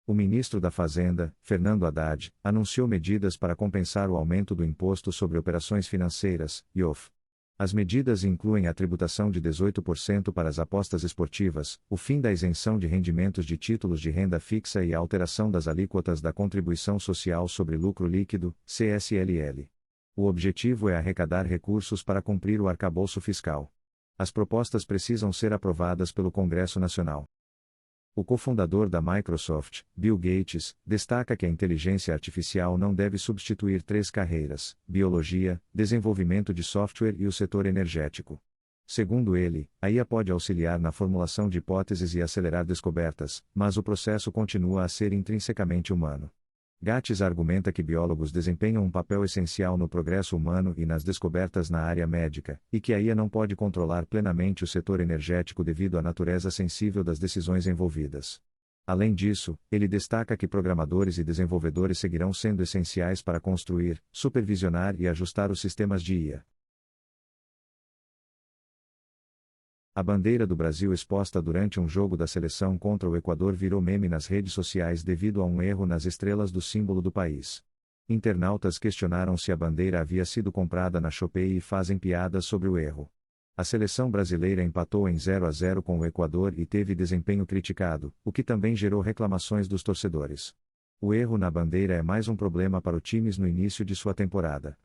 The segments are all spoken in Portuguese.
O ministro da Fazenda, Fernando Haddad, anunciou medidas para compensar o aumento do Imposto sobre Operações Financeiras, IOF. As medidas incluem a tributação de 18% para as apostas esportivas, o fim da isenção de rendimentos de títulos de renda fixa e a alteração das alíquotas da Contribuição Social sobre Lucro Líquido, CSLL. O objetivo é arrecadar recursos para cumprir o arcabouço fiscal. As propostas precisam ser aprovadas pelo Congresso Nacional. O cofundador da Microsoft, Bill Gates, destaca que a inteligência artificial não deve substituir 3 carreiras: biologia, desenvolvimento de software e o setor energético. Segundo ele, a IA pode auxiliar na formulação de hipóteses e acelerar descobertas, mas o processo continua a ser intrinsecamente humano. Gates argumenta que biólogos desempenham um papel essencial no progresso humano e nas descobertas na área médica, e que a IA não pode controlar plenamente o setor energético devido à natureza sensível das decisões envolvidas. Além disso, ele destaca que programadores e desenvolvedores seguirão sendo essenciais para construir, supervisionar e ajustar os sistemas de IA. A bandeira do Brasil exposta durante um jogo da seleção contra o Equador virou meme nas redes sociais devido a um erro nas estrelas do símbolo do país. Internautas questionaram se a bandeira havia sido comprada na Shopee e fazem piadas sobre o erro. A seleção brasileira empatou em 0-0 com o Equador e teve desempenho criticado, o que também gerou reclamações dos torcedores. O erro na bandeira é mais um problema para o time no início de sua temporada.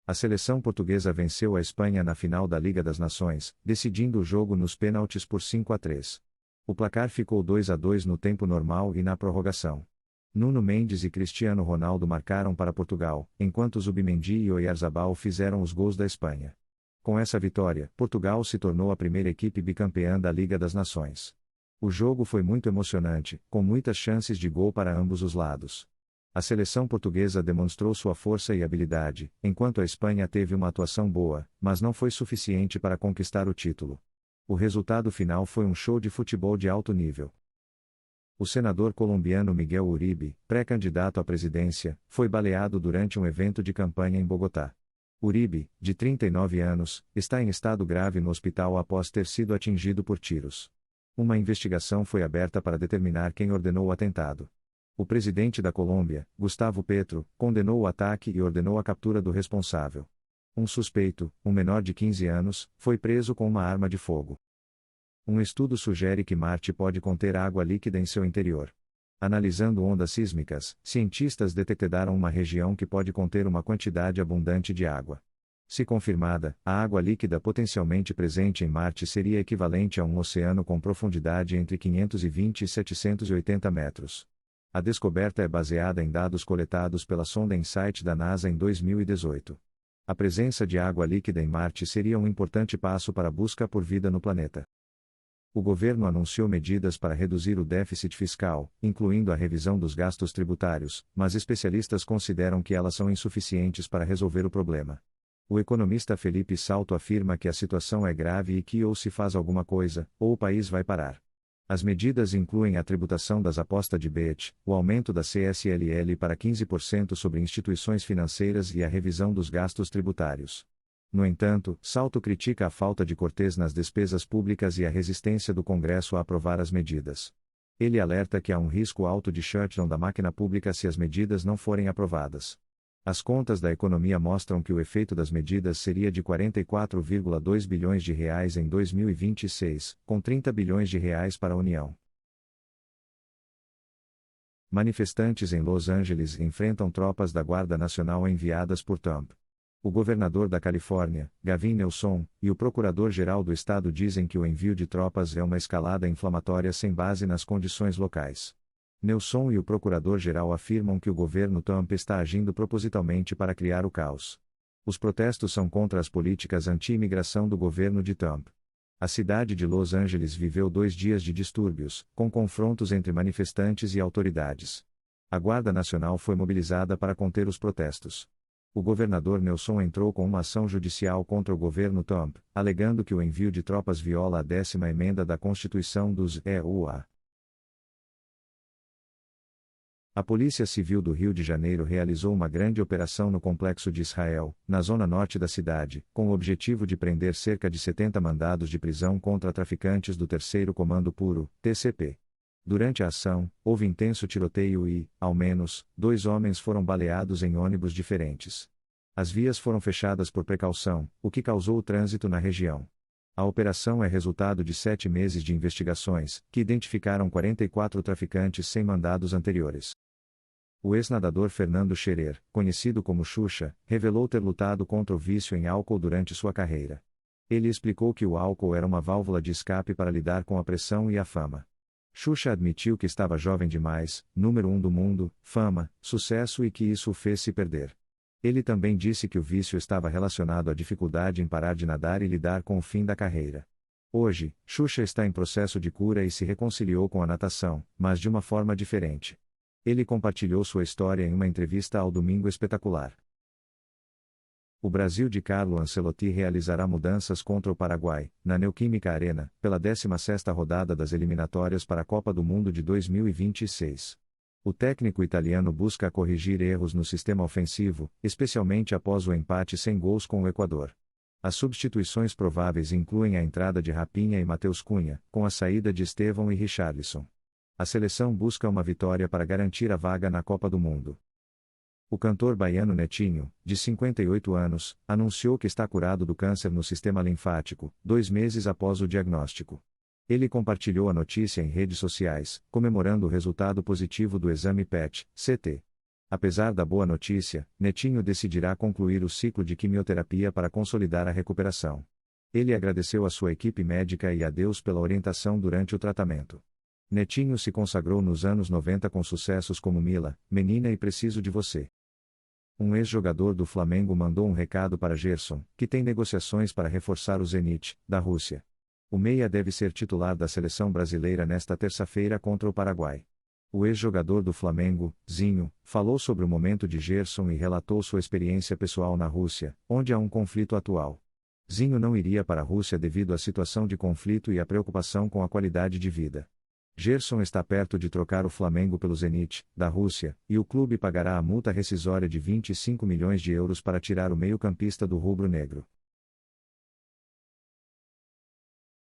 A seleção portuguesa venceu a Espanha na final da Liga das Nações, decidindo o jogo nos pênaltis por 5-3. O placar ficou 2-2 no tempo normal e na prorrogação. Nuno Mendes e Cristiano Ronaldo marcaram para Portugal, enquanto Zubimendi e Oyarzabal fizeram os gols da Espanha. Com essa vitória, Portugal se tornou a primeira equipe bicampeã da Liga das Nações. O jogo foi muito emocionante, com muitas chances de gol para ambos os lados. A seleção portuguesa demonstrou sua força e habilidade, enquanto a Espanha teve uma atuação boa, mas não foi suficiente para conquistar o título. O resultado final foi um show de futebol de alto nível. O senador colombiano Miguel Uribe, pré-candidato à presidência, foi baleado durante um evento de campanha em Bogotá. Uribe, de 39 anos, está em estado grave no hospital após ter sido atingido por tiros. Uma investigação foi aberta para determinar quem ordenou o atentado. O presidente da Colômbia, Gustavo Petro, condenou o ataque e ordenou a captura do responsável. Um suspeito, um menor de 15 anos, foi preso com uma arma de fogo. Um estudo sugere que Marte pode conter água líquida em seu interior. Analisando ondas sísmicas, cientistas detectaram uma região que pode conter uma quantidade abundante de água. Se confirmada, a água líquida potencialmente presente em Marte seria equivalente a um oceano com profundidade entre 520 e 780 metros. A descoberta é baseada em dados coletados pela sonda InSight da NASA em 2018. A presença de água líquida em Marte seria um importante passo para a busca por vida no planeta. O governo anunciou medidas para reduzir o déficit fiscal, incluindo a revisão dos gastos tributários, mas especialistas consideram que elas são insuficientes para resolver o problema. O economista Felipe Salto afirma que a situação é grave e que ou se faz alguma coisa, ou o país vai parar. As medidas incluem a tributação das apostas de bet, o aumento da CSLL para 15% sobre instituições financeiras e a revisão dos gastos tributários. No entanto, Salto critica a falta de cortez nas despesas públicas e a resistência do Congresso a aprovar as medidas. Ele alerta que há um risco alto de shutdown da máquina pública se as medidas não forem aprovadas. As contas da economia mostram que o efeito das medidas seria de 44,2 bilhões de reais em 2026, com 30 bilhões de reais para a União. Manifestantes em Los Angeles enfrentam tropas da Guarda Nacional enviadas por Trump. O governador da Califórnia, Gavin Newsom, e o procurador-geral do estado dizem que o envio de tropas é uma escalada inflamatória sem base nas condições locais. Newsom e o procurador-geral afirmam que o governo Trump está agindo propositalmente para criar o caos. Os protestos são contra as políticas anti-imigração do governo de Trump. A cidade de Los Angeles viveu 2 dias de distúrbios, com confrontos entre manifestantes e autoridades. A Guarda Nacional foi mobilizada para conter os protestos. O governador Newsom entrou com uma ação judicial contra o governo Trump, alegando que o envio de tropas viola a 10ª emenda da Constituição dos EUA. A Polícia Civil do Rio de Janeiro realizou uma grande operação no Complexo de Israel, na zona norte da cidade, com o objetivo de prender cerca de 70 mandados de prisão contra traficantes do Terceiro Comando Puro, TCP. Durante a ação, houve intenso tiroteio e, ao menos, 2 homens foram baleados em ônibus diferentes. As vias foram fechadas por precaução, o que causou o trânsito na região. A operação é resultado de 7 meses de investigações, que identificaram 44 traficantes sem mandados anteriores. O ex-nadador Fernando Scherer, conhecido como Xuxa, revelou ter lutado contra o vício em álcool durante sua carreira. Ele explicou que o álcool era uma válvula de escape para lidar com a pressão e a fama. Xuxa admitiu que estava jovem demais, número 1 do mundo, fama, sucesso e que isso o fez se perder. Ele também disse que o vício estava relacionado à dificuldade em parar de nadar e lidar com o fim da carreira. Hoje, Xuxa está em processo de cura e se reconciliou com a natação, mas de uma forma diferente. Ele compartilhou sua história em uma entrevista ao Domingo Espetacular. O Brasil de Carlo Ancelotti realizará mudanças contra o Paraguai, na Neoquímica Arena, pela 16ª rodada das eliminatórias para a Copa do Mundo de 2026. O técnico italiano busca corrigir erros no sistema ofensivo, especialmente após o empate sem gols com o Equador. As substituições prováveis incluem a entrada de Rapinha e Matheus Cunha, com a saída de Estevão e Richarlison. A seleção busca uma vitória para garantir a vaga na Copa do Mundo. O cantor baiano Netinho, de 58 anos, anunciou que está curado do câncer no sistema linfático, 2 meses após o diagnóstico. Ele compartilhou a notícia em redes sociais, comemorando o resultado positivo do exame PET-CT. Apesar da boa notícia, Netinho decidirá concluir o ciclo de quimioterapia para consolidar a recuperação. Ele agradeceu a sua equipe médica e a Deus pela orientação durante o tratamento. Netinho se consagrou nos anos 90 com sucessos como Mila, Menina e Preciso de Você. Um ex-jogador do Flamengo mandou um recado para Gerson, que tem negociações para reforçar o Zenit, da Rússia. O meia deve ser titular da seleção brasileira nesta terça-feira contra o Paraguai. O ex-jogador do Flamengo, Zinho, falou sobre o momento de Gerson e relatou sua experiência pessoal na Rússia, onde há um conflito atual. Zinho não iria para a Rússia devido à situação de conflito e à preocupação com a qualidade de vida. Gerson está perto de trocar o Flamengo pelo Zenit, da Rússia, e o clube pagará a multa rescisória de 25 milhões de euros para tirar o meio-campista do rubro-negro.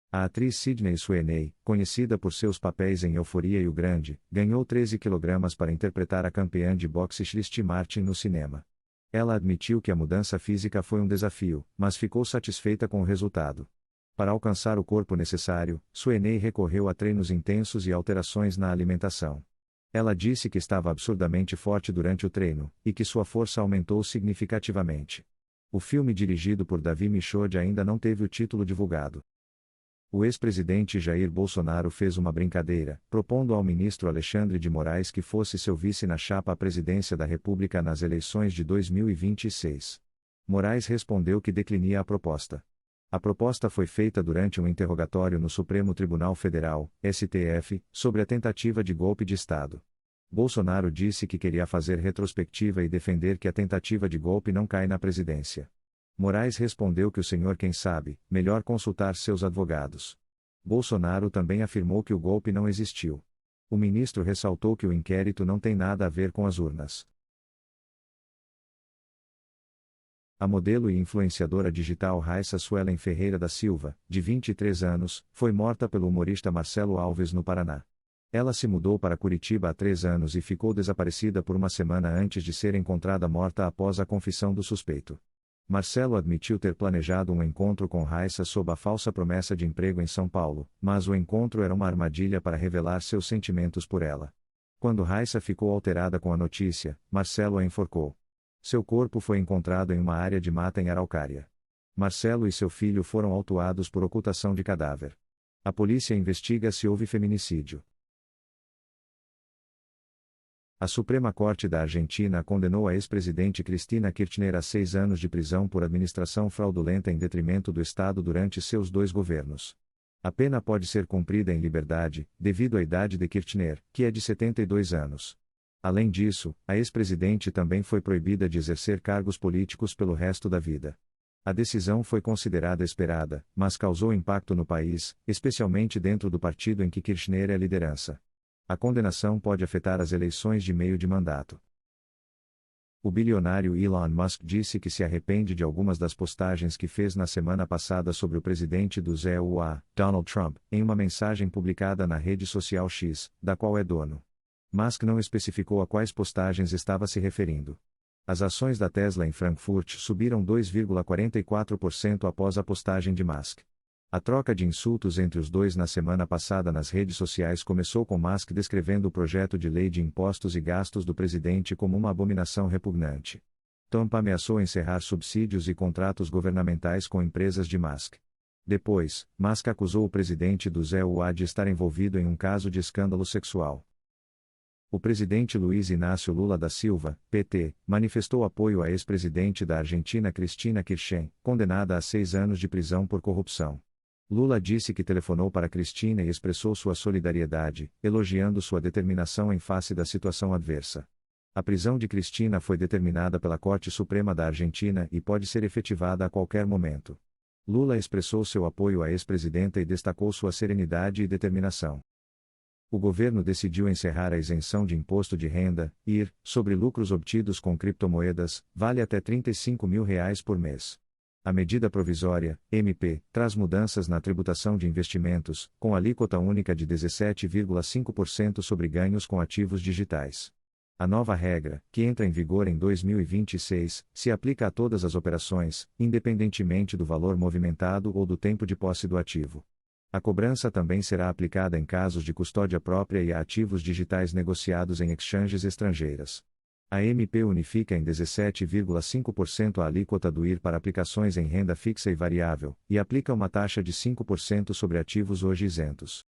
A atriz Sydney Sweeney, conhecida por seus papéis em Euforia e O Grande, ganhou 13 quilogramas para interpretar a campeã de boxe Christy Martin no cinema. Ela admitiu que a mudança física foi um desafio, mas ficou satisfeita com o resultado. Para alcançar o corpo necessário, Sweeney recorreu a treinos intensos e alterações na alimentação. Ela disse que estava absurdamente forte durante o treino, e que sua força aumentou significativamente. O filme dirigido por Davi Michaud ainda não teve o título divulgado. O ex-presidente Jair Bolsonaro fez uma brincadeira, propondo ao ministro Alexandre de Moraes que fosse seu vice na chapa à presidência da República nas eleições de 2026. Moraes respondeu que declinia a proposta. A proposta foi feita durante um interrogatório no Supremo Tribunal Federal, STF, sobre a tentativa de golpe de Estado. Bolsonaro disse que queria fazer retrospectiva e defender que a tentativa de golpe não cai na presidência. Moraes respondeu que o senhor quem sabe, melhor consultar seus advogados. Bolsonaro também afirmou que o golpe não existiu. O ministro ressaltou que o inquérito não tem nada a ver com as urnas. A modelo e influenciadora digital Raissa Suelen Ferreira da Silva, de 23 anos, foi morta pelo humorista Marcelo Alves no Paraná. Ela se mudou para Curitiba há 3 anos e ficou desaparecida por uma semana antes de ser encontrada morta após a confissão do suspeito. Marcelo admitiu ter planejado um encontro com Raissa sob a falsa promessa de emprego em São Paulo, mas o encontro era uma armadilha para revelar seus sentimentos por ela. Quando Raissa ficou alterada com a notícia, Marcelo a enforcou. Seu corpo foi encontrado em uma área de mata em Araucária. Marcelo e seu filho foram autuados por ocultação de cadáver. A polícia investiga se houve feminicídio. A Suprema Corte da Argentina condenou a ex-presidente Cristina Kirchner a 6 anos de prisão por administração fraudulenta em detrimento do Estado durante seus 2 governos. A pena pode ser cumprida em liberdade, devido à idade de Kirchner, que é de 72 anos. Além disso, a ex-presidente também foi proibida de exercer cargos políticos pelo resto da vida. A decisão foi considerada esperada, mas causou impacto no país, especialmente dentro do partido em que Kirchner é liderança. A condenação pode afetar as eleições de meio de mandato. O bilionário Elon Musk disse que se arrepende de algumas das postagens que fez na semana passada sobre o presidente dos EUA, Donald Trump, em uma mensagem publicada na rede social X, da qual é dono. Musk não especificou a quais postagens estava se referindo. As ações da Tesla em Frankfurt subiram 2,44% após a postagem de Musk. A troca de insultos entre os dois na semana passada nas redes sociais começou com Musk descrevendo o projeto de lei de impostos e gastos do presidente como uma abominação repugnante. Trump ameaçou encerrar subsídios e contratos governamentais com empresas de Musk. Depois, Musk acusou o presidente do EUA de estar envolvido em um caso de escândalo sexual. O presidente Luiz Inácio Lula da Silva, PT, manifestou apoio à ex-presidente da Argentina Cristina Kirchner, condenada a 6 anos de prisão por corrupção. Lula disse que telefonou para Cristina e expressou sua solidariedade, elogiando sua determinação em face da situação adversa. A prisão de Cristina foi determinada pela Corte Suprema da Argentina e pode ser efetivada a qualquer momento. Lula expressou seu apoio à ex-presidenta e destacou sua serenidade e determinação. O governo decidiu encerrar a isenção de imposto de renda, IR, sobre lucros obtidos com criptomoedas, vale até R$ 35 mil por mês. A medida provisória, MP, traz mudanças na tributação de investimentos, com alíquota única de 17,5% sobre ganhos com ativos digitais. A nova regra, que entra em vigor em 2026, se aplica a todas as operações, independentemente do valor movimentado ou do tempo de posse do ativo. A cobrança também será aplicada em casos de custódia própria e a ativos digitais negociados em exchanges estrangeiras. A MP unifica em 17,5% a alíquota do IR para aplicações em renda fixa e variável, e aplica uma taxa de 5% sobre ativos hoje isentos.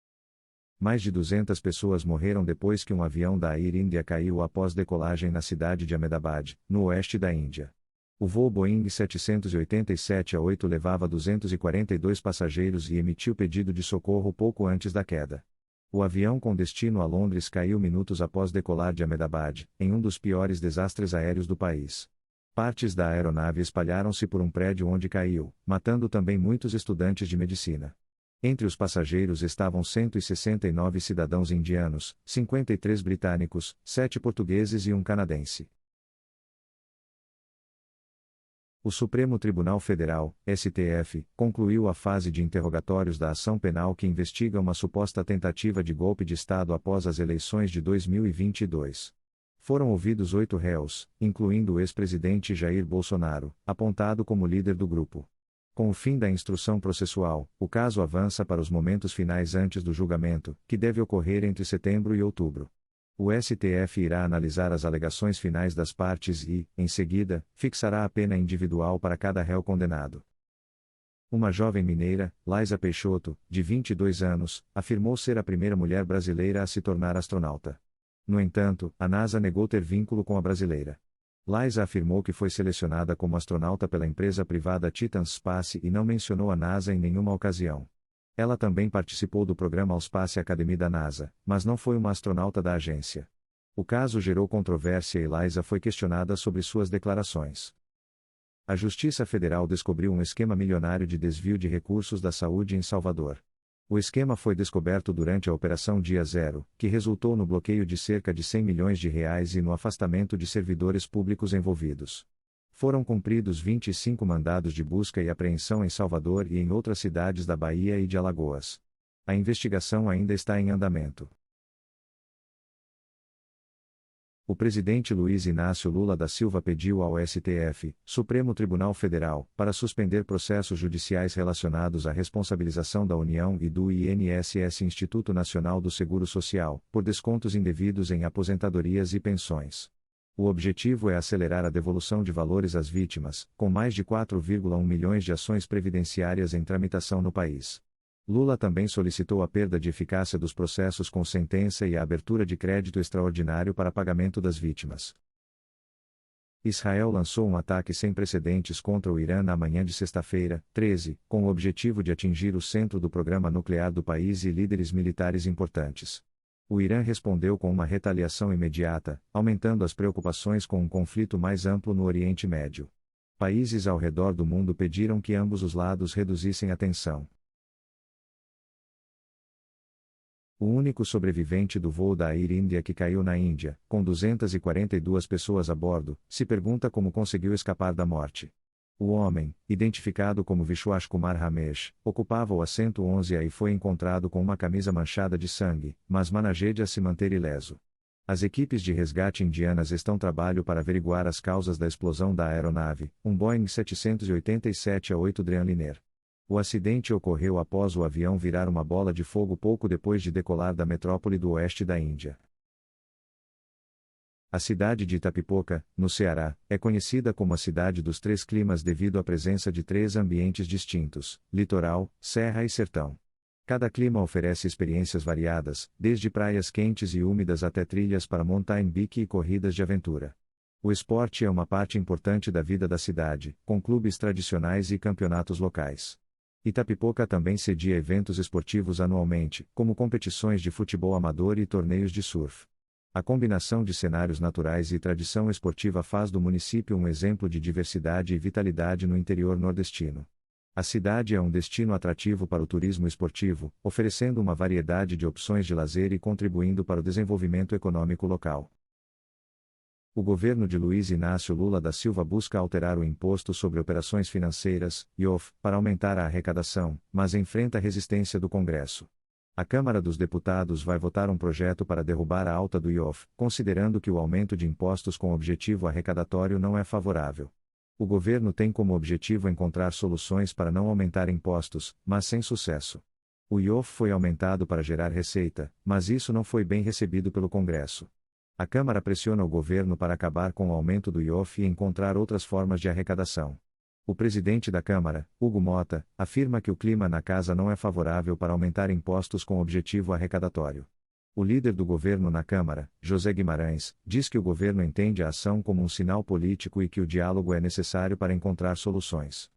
Mais de 200 pessoas morreram depois que um avião da Air India caiu após decolagem na cidade de Ahmedabad, no oeste da Índia. O voo Boeing 787-8 levava 242 passageiros e emitiu pedido de socorro pouco antes da queda. O avião com destino a Londres caiu minutos após decolar de Ahmedabad, em um dos piores desastres aéreos do país. Partes da aeronave espalharam-se por um prédio onde caiu, matando também muitos estudantes de medicina. Entre os passageiros estavam 169 cidadãos indianos, 53 britânicos, 7 portugueses e um canadense. O Supremo Tribunal Federal, STF, concluiu a fase de interrogatórios da ação penal que investiga uma suposta tentativa de golpe de Estado após as eleições de 2022. Foram ouvidos 8 réus, incluindo o ex-presidente Jair Bolsonaro, apontado como líder do grupo. Com o fim da instrução processual, o caso avança para os momentos finais antes do julgamento, que deve ocorrer entre setembro e outubro. O STF irá analisar as alegações finais das partes e, em seguida, fixará a pena individual para cada réu condenado. Uma jovem mineira, Laisa Peixoto, de 22 anos, afirmou ser a primeira mulher brasileira a se tornar astronauta. No entanto, a NASA negou ter vínculo com a brasileira. Laisa afirmou que foi selecionada como astronauta pela empresa privada Titan Space e não mencionou a NASA em nenhuma ocasião. Ela também participou do programa Allspace Academy da NASA, mas não foi uma astronauta da agência. O caso gerou controvérsia e Laisa foi questionada sobre suas declarações. A Justiça Federal descobriu um esquema milionário de desvio de recursos da saúde em Salvador. O esquema foi descoberto durante a Operação Dia Zero, que resultou no bloqueio de cerca de R$ 100 milhões e no afastamento de servidores públicos envolvidos. Foram cumpridos 25 mandados de busca e apreensão em Salvador e em outras cidades da Bahia e de Alagoas. A investigação ainda está em andamento. O presidente Luiz Inácio Lula da Silva pediu ao STF, Supremo Tribunal Federal, para suspender processos judiciais relacionados à responsabilização da União e do INSS Instituto Nacional do Seguro Social, por descontos indevidos em aposentadorias e pensões. O objetivo é acelerar a devolução de valores às vítimas, com mais de 4,1 milhões de ações previdenciárias em tramitação no país. Lula também solicitou a perda de eficácia dos processos com sentença e a abertura de crédito extraordinário para pagamento das vítimas. Israel lançou um ataque sem precedentes contra o Irã na manhã de sexta-feira, 13, com o objetivo de atingir o centro do programa nuclear do país e líderes militares importantes. O Irã respondeu com uma retaliação imediata, aumentando as preocupações com um conflito mais amplo no Oriente Médio. Países ao redor do mundo pediram que ambos os lados reduzissem a tensão. O único sobrevivente do voo da Air India que caiu na Índia, com 242 pessoas a bordo, se pergunta como conseguiu escapar da morte. O homem, identificado como Vishwas Kumar Ramesh, ocupava o assento 11A e foi encontrado com uma camisa manchada de sangue, mas maneja se manter ileso. As equipes de resgate indianas estão trabalho para averiguar as causas da explosão da aeronave, um Boeing 787-8 Dreamliner. O acidente ocorreu após o avião virar uma bola de fogo pouco depois de decolar da metrópole do oeste da Índia. A cidade de Itapipoca, no Ceará, é conhecida como a cidade dos três climas devido à presença de três ambientes distintos: litoral, serra e sertão. Cada clima oferece experiências variadas, desde praias quentes e úmidas até trilhas para mountain bike e corridas de aventura. O esporte é uma parte importante da vida da cidade, com clubes tradicionais e campeonatos locais. Itapipoca também cedia eventos esportivos anualmente, como competições de futebol amador e torneios de surf. A combinação de cenários naturais e tradição esportiva faz do município um exemplo de diversidade e vitalidade no interior nordestino. A cidade é um destino atrativo para o turismo esportivo, oferecendo uma variedade de opções de lazer e contribuindo para o desenvolvimento econômico local. O governo de Luiz Inácio Lula da Silva busca alterar o Imposto sobre Operações Financeiras, IOF, para aumentar a arrecadação, mas enfrenta a resistência do Congresso. A Câmara dos Deputados vai votar um projeto para derrubar a alta do IOF, considerando que o aumento de impostos com objetivo arrecadatório não é favorável. O governo tem como objetivo encontrar soluções para não aumentar impostos, mas sem sucesso. O IOF foi aumentado para gerar receita, mas isso não foi bem recebido pelo Congresso. A Câmara pressiona o governo para acabar com o aumento do IOF e encontrar outras formas de arrecadação. O presidente da Câmara, Hugo Mota, afirma que o clima na casa não é favorável para aumentar impostos com objetivo arrecadatório. O líder do governo na Câmara, José Guimarães, diz que o governo entende a ação como um sinal político e que o diálogo é necessário para encontrar soluções.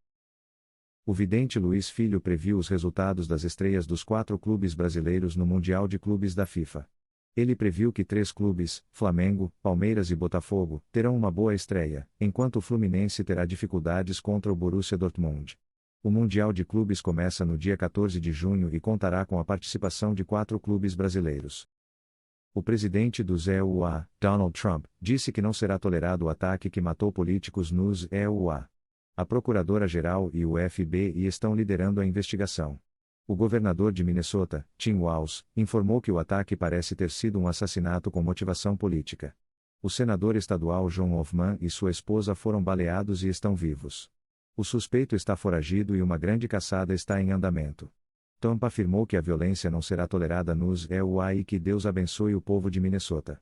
O vidente Luiz Filho previu os resultados das estreias dos 4 clubes brasileiros no Mundial de Clubes da FIFA. Ele previu que 3 clubes, Flamengo, Palmeiras e Botafogo, terão uma boa estreia, enquanto o Fluminense terá dificuldades contra o Borussia Dortmund. O Mundial de Clubes começa no dia 14 de junho e contará com a participação de 4 clubes brasileiros. O presidente dos EUA, Donald Trump, disse que não será tolerado o ataque que matou políticos nos EUA. A Procuradora-Geral e o FBI estão liderando a investigação. O governador de Minnesota, Tim Walz, informou que o ataque parece ter sido um assassinato com motivação política. O senador estadual John Hoffman e sua esposa foram baleados e estão vivos. O suspeito está foragido e uma grande caçada está em andamento. Trump afirmou que a violência não será tolerada nos EUA e que Deus abençoe o povo de Minnesota.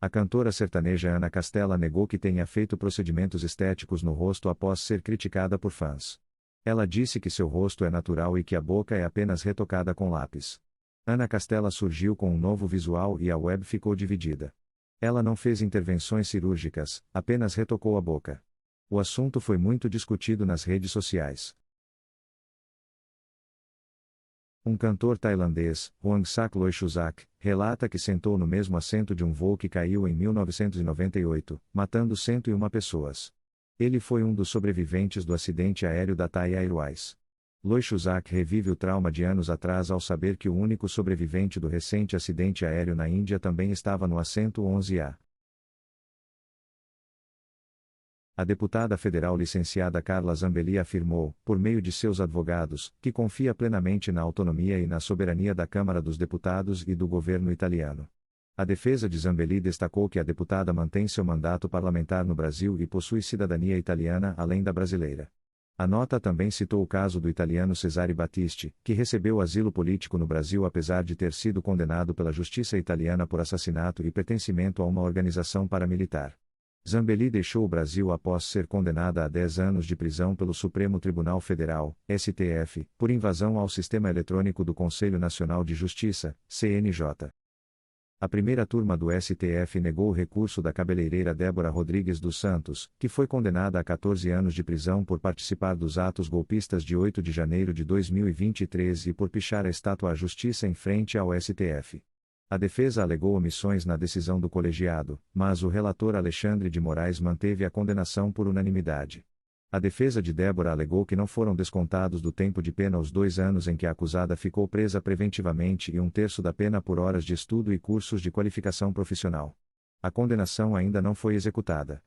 A cantora sertaneja Ana Castela negou que tenha feito procedimentos estéticos no rosto após ser criticada por fãs. Ela disse que seu rosto é natural e que a boca é apenas retocada com lápis. Ana Castela surgiu com um novo visual e a web ficou dividida. Ela não fez intervenções cirúrgicas, apenas retocou a boca. O assunto foi muito discutido nas redes sociais. Um cantor tailandês, Wangsak Loichuzak, relata que sentou no mesmo assento de um voo que caiu em 1998, matando 101 pessoas. Ele foi um dos sobreviventes do acidente aéreo da Thai Airways. Loichuzak revive o trauma de anos atrás ao saber que o único sobrevivente do recente acidente aéreo na Índia também estava no assento 11A. A deputada federal licenciada Carla Zambelli afirmou, por meio de seus advogados, que confia plenamente na autonomia e na soberania da Câmara dos Deputados e do governo italiano. A defesa de Zambelli destacou que a deputada mantém seu mandato parlamentar no Brasil e possui cidadania italiana além da brasileira. A nota também citou o caso do italiano Cesare Battisti, que recebeu asilo político no Brasil apesar de ter sido condenado pela justiça italiana por assassinato e pertencimento a uma organização paramilitar. Zambelli deixou o Brasil após ser condenada a 10 anos de prisão pelo Supremo Tribunal Federal, STF, por invasão ao Sistema Eletrônico do Conselho Nacional de Justiça, CNJ. A primeira turma do STF negou o recurso da cabeleireira Débora Rodrigues dos Santos, que foi condenada a 14 anos de prisão por participar dos atos golpistas de 8 de janeiro de 2023 e por pichar a estátua à Justiça em frente ao STF. A defesa alegou omissões na decisão do colegiado, mas o relator Alexandre de Moraes manteve a condenação por unanimidade. A defesa de Débora alegou que não foram descontados do tempo de pena os 2 anos em que a acusada ficou presa preventivamente e 1/3 da pena por horas de estudo e cursos de qualificação profissional. A condenação ainda não foi executada.